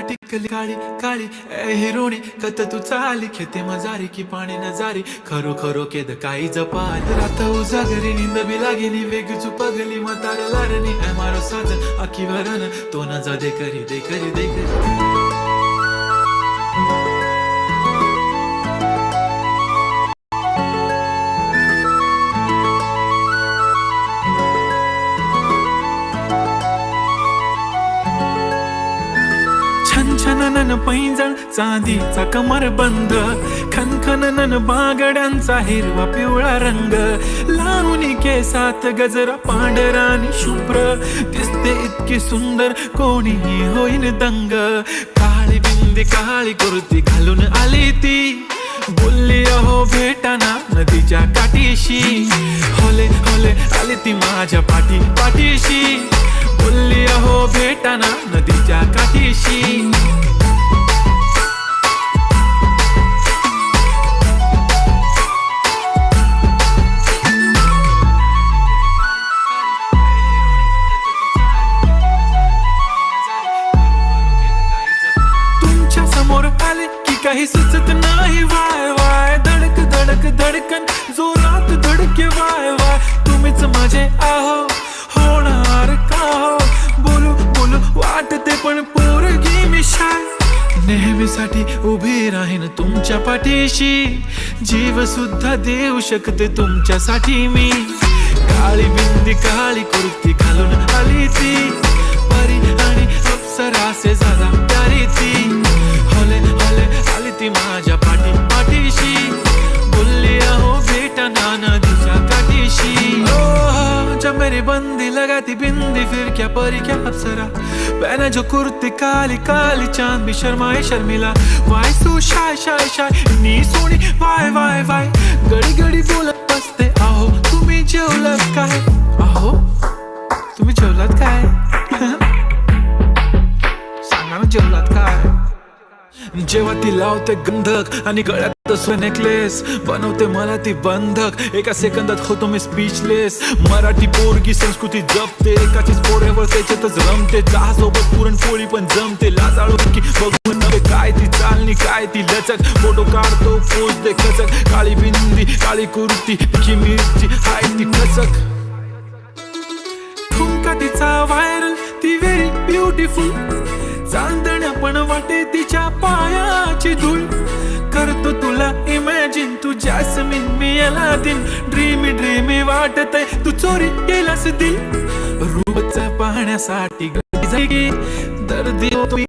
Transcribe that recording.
टिकली काळी काळी ए हिरोणी कत तू चाली खेते मजारी की पाणी नजारी खरो खरो केद काही जपाल रात उजागरी निंद बी लागेनी वेग चुपगली मतार लारणी ए मारो साजन आखी वरण तो न जा दे करी दे करी दे करी छनछनन पैंजण चांदीचा कमरबंद खनखनन बागड्यांचा हिरवा पिवळा रंग लावणी केसात गजरा पांढरा आणि शुभ्र दिसते इतकी सुंदर कोणीही होईन दंग काळी बिंदी काळी कुर्ती घालून आली ती बोलली अहो भेटाना नदीच्या काठीशी होले होले आली ती माझ्या पाठीशी बोलली अहो भेटाना नदीच्या काठीशी तुमच्या समोर आले की काही सुचत नाही वाय वाय धडक धडक धडकन जोरात धडके वाय वाय तुम्हीच माझे आहो होणार का हो बोलू बोलू वाटते पण पोरगी मी शाय नेहमीसाठी उभी राहीन तुमच्या पाठीशी जीव सुद्धा देऊ शकते तुमच्यासाठी मी काळी बिंदी काळी कुर्ती घालून आली ती परी आणि अप्सरासे झाला प्यारी ती होले होले आली ती माझ्या पाठीशी बोलली अहो भेटना नदीच्या काठीशी जब मेरी बंदी लगाती बिंदी फिर क्या परी क्या अप्सरा पहने जो कुर्ती काली काली चांद भी शर्माए शर्मिला why so shy shy shy नी सोनी वाय वाय वाय गडी गडी बोलत बसते अहो तुम्ही जेवलात काय अहो तुम्ही जेवलात काय सांगा ना जेवलात काय जेव्हा ती लावते गंधक आणि गळ्यात नेकलेस बनवते मला ती बंधक एका सेकंदात होतो मी स्पीचलेस मराठी पोरगी संस्कृती जपते एकाचीच पोरेवर त्याच्यातच रमते चहा सोबत पुरणपोळी पण जमते लाजाळू की बघून नव्हे काय ती चालणी काय ती लचक फोटो काढतो पोज दे खचक काळी बिंदी काळी कुर्ती की मिरची हाय ती ठसक ठुमका तिचा व्हायरल ती व्हेरी ब्युटिफुल चांदण्या पण वाटे तिच्या पायाची धूळ करतो तुला इमॅजिन तू जॅस्मिन मी अलादीन ड्रीमी ड्रीमी वाटतय तू चोरी केलास दिल रूपच पाहण्यासाठी दर्दी होतो